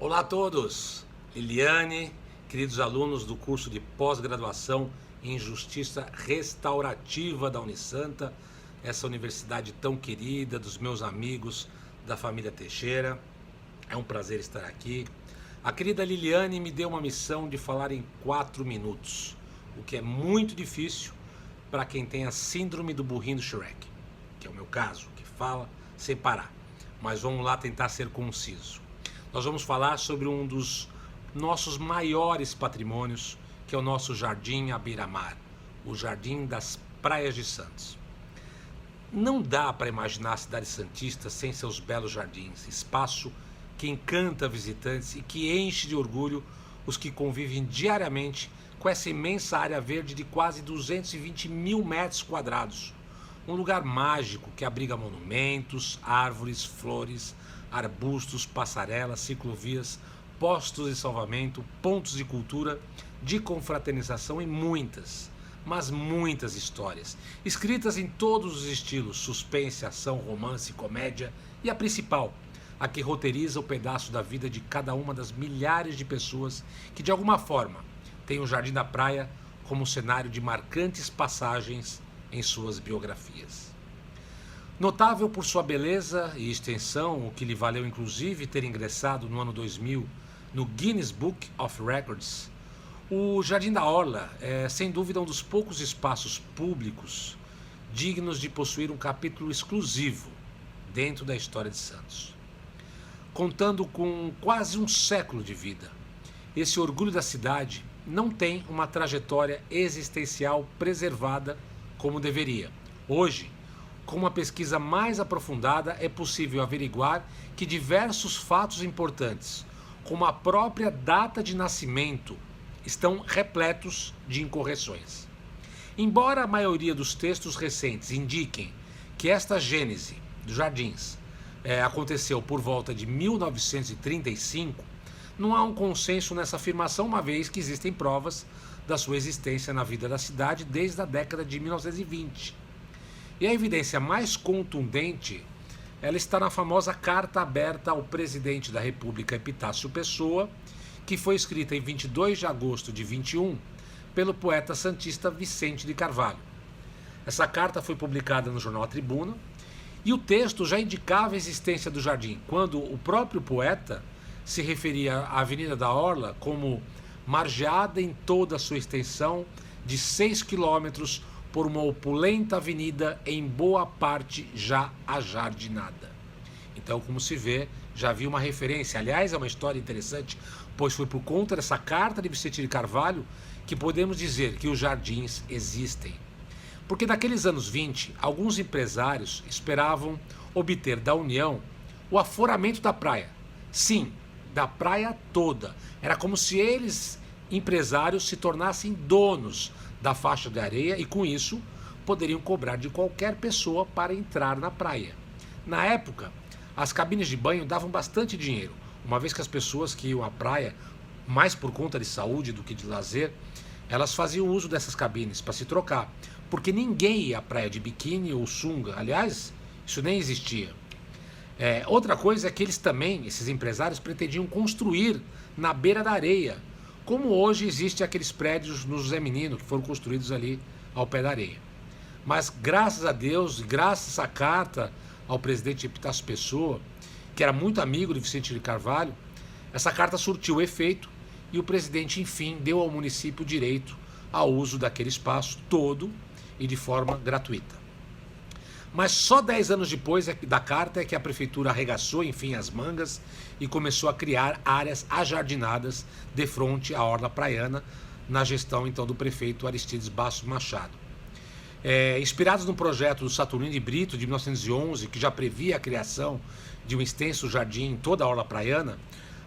Olá a todos! Liliane, queridos alunos do curso de pós-graduação em Justiça Restaurativa da Unisanta, essa universidade tão querida, dos meus amigos da família Teixeira. É um prazer estar aqui. A querida Liliane me deu uma missão de falar em 4 minutos, o que é muito difícil para quem tem a síndrome do burrinho do Shrek, que é o meu caso, que fala sem parar. Mas vamos lá tentar ser conciso. Nós vamos falar sobre um dos nossos maiores patrimônios, que é o nosso Jardim à beira-mar, o Jardim das Praias de Santos. Não dá para imaginar a cidade santista sem seus belos jardins, espaço que encanta visitantes e que enche de orgulho os que convivem diariamente com essa imensa área verde de quase 220 mil metros quadrados. Um lugar mágico que abriga monumentos, árvores, flores, arbustos, passarelas, ciclovias, postos de salvamento, pontos de cultura, de confraternização e muitas, mas muitas histórias, escritas em todos os estilos, suspense, ação, romance, comédia e a principal, a que roteiriza o pedaço da vida de cada uma das milhares de pessoas que de alguma forma têm o Jardim da Praia como cenário de marcantes passagens em suas biografias. Notável por sua beleza e extensão, o que lhe valeu inclusive ter ingressado no ano 2000 no Guinness Book of Records, o Jardim da Orla é sem dúvida um dos poucos espaços públicos dignos de possuir um capítulo exclusivo dentro da história de Santos. Contando com quase um século de vida, esse orgulho da cidade não tem uma trajetória existencial preservada como deveria. Hoje, com uma pesquisa mais aprofundada, é possível averiguar que diversos fatos importantes, como a própria data de nascimento, estão repletos de incorreções. Embora a maioria dos textos recentes indiquem que esta gênese dos jardins aconteceu por volta de 1935, não há um consenso nessa afirmação, uma vez que existem provas da sua existência na vida da cidade desde a década de 1920. E a evidência mais contundente, ela está na famosa carta aberta ao presidente da República, Epitácio Pessoa, que foi escrita em 22 de agosto de 21 pelo poeta santista Vicente de Carvalho. Essa carta foi publicada no jornal A Tribuna e o texto já indicava a existência do jardim, quando o próprio poeta se referia à Avenida da Orla como margeada em toda a sua extensão de 6 quilômetros por uma opulenta avenida em boa parte já ajardinada. Então, como se vê, já havia uma referência. Aliás, é uma história interessante, pois foi por conta dessa carta de Vicente de Carvalho que podemos dizer que os jardins existem. Porque naqueles anos 20, alguns empresários esperavam obter da União o aforamento da praia. Sim, da praia toda. Era como se eles, empresários, se tornassem donos da faixa de areia e, com isso, poderiam cobrar de qualquer pessoa para entrar na praia. Na época, as cabines de banho davam bastante dinheiro, uma vez que as pessoas que iam à praia, mais por conta de saúde do que de lazer, elas faziam uso dessas cabines para se trocar, porque ninguém ia à praia de biquíni ou sunga. Aliás, isso nem existia. Outra coisa é que eles também, esses empresários, pretendiam construir na beira da areia, como hoje existem aqueles prédios no José Menino, que foram construídos ali ao pé da areia. Mas graças a Deus, graças à carta ao presidente Epitácio Pessoa, que era muito amigo de Vicente de Carvalho, essa carta surtiu efeito e o presidente, enfim, deu ao município o direito ao uso daquele espaço todo e de forma gratuita. Mas só 10 anos depois da carta é que a prefeitura arregaçou, enfim, as mangas e começou a criar áreas ajardinadas de frente à orla praiana, na gestão, então, do prefeito Aristides Bastos Machado. Inspirados no projeto do Saturnino de Brito, de 1911, que já previa a criação de um extenso jardim em toda a orla praiana,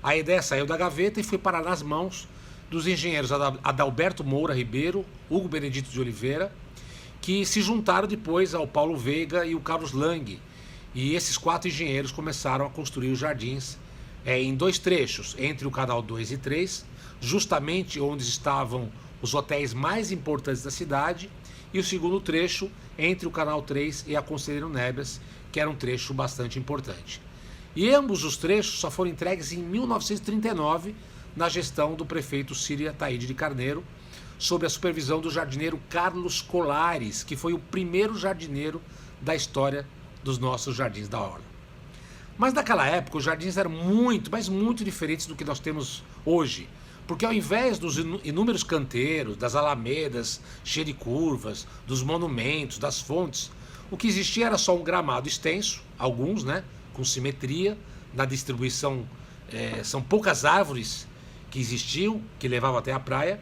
a ideia saiu da gaveta e foi parar nas mãos dos engenheiros Adalberto Moura Ribeiro, Hugo Benedito de Oliveira, que se juntaram depois ao Paulo Veiga e o Carlos Lang. E esses 4 engenheiros começaram a construir os jardins em 2 trechos, entre o canal 2 e 3, justamente onde estavam os hotéis mais importantes da cidade, e o segundo trecho entre o canal 3 e a Conselheiro Nebias, que era um trecho bastante importante. E ambos os trechos só foram entregues em 1939, na gestão do prefeito Círia Taide de Carneiro, sob a supervisão do jardineiro Carlos Colares, que foi o primeiro jardineiro da história dos nossos jardins da Orla. Mas naquela época os jardins eram muito, mas muito diferentes do que nós temos hoje, porque ao invés dos inúmeros canteiros, das alamedas cheias de curvas, dos monumentos, das fontes, o que existia era só um gramado extenso, alguns, né, com simetria na distribuição, são poucas árvores que existiam, que levavam até a praia,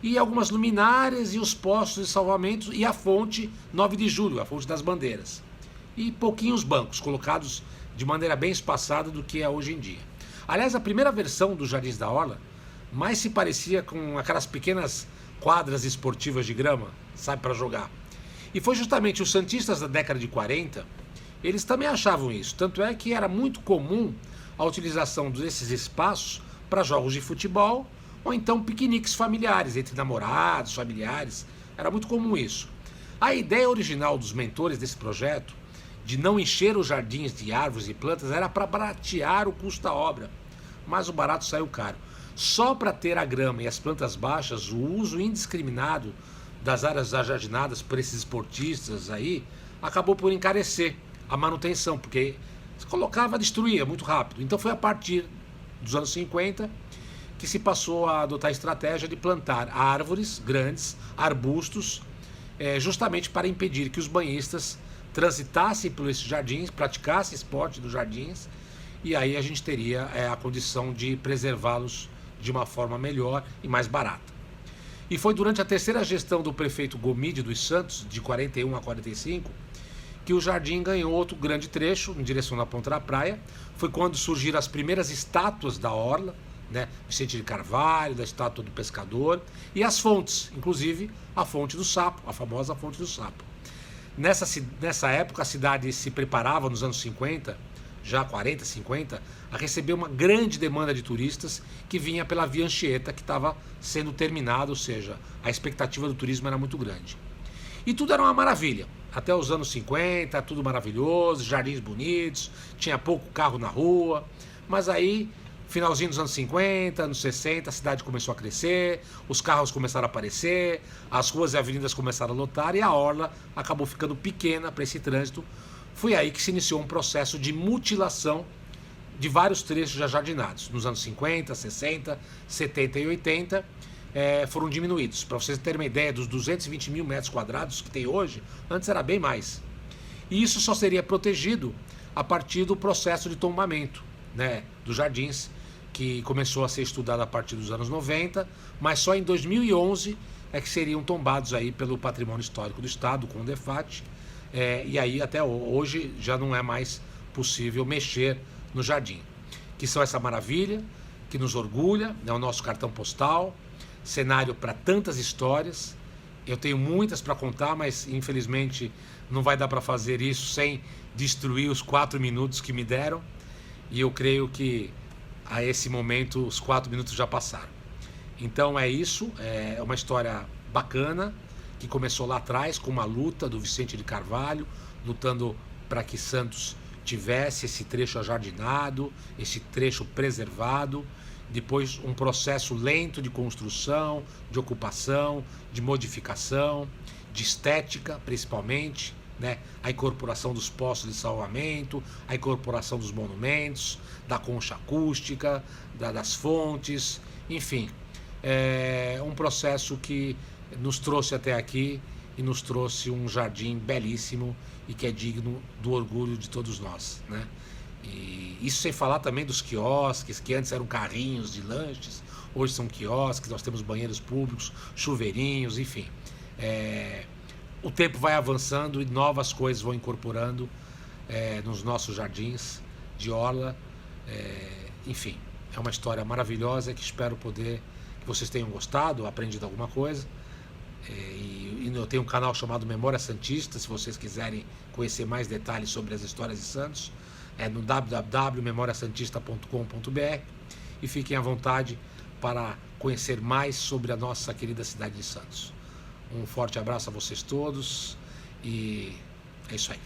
e algumas luminárias e os postos de salvamento e a fonte 9 de julho, a fonte das bandeiras. E pouquinhos bancos colocados de maneira bem espaçada do que é hoje em dia. Aliás, a primeira versão dos Jardins da Orla mais se parecia com aquelas pequenas quadras esportivas de grama, sabe, para jogar. E foi justamente os santistas da década de 40, eles também achavam isso. Tanto é que era muito comum a utilização desses espaços para jogos de futebol ou então piqueniques familiares, entre namorados, familiares. Era muito comum isso. A ideia original dos mentores desse projeto, de não encher os jardins de árvores e plantas, era para baratear o custo da obra. Mas o barato saiu caro. Só para ter a grama e as plantas baixas, o uso indiscriminado das áreas ajardinadas por esses esportistas aí, acabou por encarecer a manutenção, porque se colocava, destruía muito rápido. Então foi a partir dos anos 50 que se passou a adotar a estratégia de plantar árvores grandes, arbustos, justamente para impedir que os banhistas transitassem por esses jardins, praticassem esporte nos jardins, e aí a gente teria a condição de preservá-los de uma forma melhor e mais barata. E foi durante a terceira gestão do prefeito Gomide dos Santos, de 41 a 45, que o jardim ganhou outro grande trecho em direção à ponta da praia. Foi quando surgiram as primeiras estátuas da Orla, né? Vicente de Carvalho, da estátua do pescador, e as fontes, inclusive a fonte do Sapo, a famosa fonte do Sapo. Nessa época a cidade se preparava, nos anos 50, já 40, 50, a receber uma grande demanda de turistas que vinha pela Via Anchieta, que estava sendo terminada, ou seja, a expectativa do turismo era muito grande. E tudo era uma maravilha. Até os anos 50, tudo maravilhoso, jardins bonitos, tinha pouco carro na rua, mas aí, finalzinho dos anos 50, anos 60, a cidade começou a crescer, os carros começaram a aparecer, as ruas e avenidas começaram a lotar e a orla acabou ficando pequena para esse trânsito. Foi aí que se iniciou um processo de mutilação de vários trechos já jardinados. Nos anos 50, 60, 70 e 80, foram diminuídos. Para vocês terem uma ideia, dos 220 mil metros quadrados que tem hoje, antes era bem mais. E isso só seria protegido a partir do processo de tombamento, né, dos jardins, que começou a ser estudado a partir dos anos 90, mas só em 2011 é que seriam tombados aí pelo Patrimônio Histórico do Estado, com o DEFAT, e aí até hoje já não é mais possível mexer no jardim, que são essa maravilha, que nos orgulha, é o nosso cartão postal, cenário para tantas histórias. Eu tenho muitas para contar, mas infelizmente não vai dar para fazer isso sem destruir os 4 minutos que me deram, e eu creio que a esse momento os 4 minutos já passaram. Então é isso, é uma história bacana, que começou lá atrás com uma luta do Vicente de Carvalho, lutando para que Santos tivesse esse trecho ajardinado, esse trecho preservado, depois um processo lento de construção, de ocupação, de modificação, de estética principalmente, né? A incorporação dos postos de salvamento, a incorporação dos monumentos, da concha acústica, das fontes, enfim, é um processo que nos trouxe até aqui e nos trouxe um jardim belíssimo e que é digno do orgulho de todos nós, né? E isso sem falar também dos quiosques, que antes eram carrinhos de lanches, hoje são quiosques, nós temos banheiros públicos, chuveirinhos, enfim. O tempo vai avançando e novas coisas vão incorporando nos nossos jardins de orla. Enfim, é uma história maravilhosa que espero que vocês tenham gostado, aprendido alguma coisa. E eu tenho um canal chamado Memória Santista, se vocês quiserem conhecer mais detalhes sobre as histórias de Santos, no www.memoriasantista.com.br, e fiquem à vontade para conhecer mais sobre a nossa querida cidade de Santos. Um forte abraço a vocês todos e é isso aí.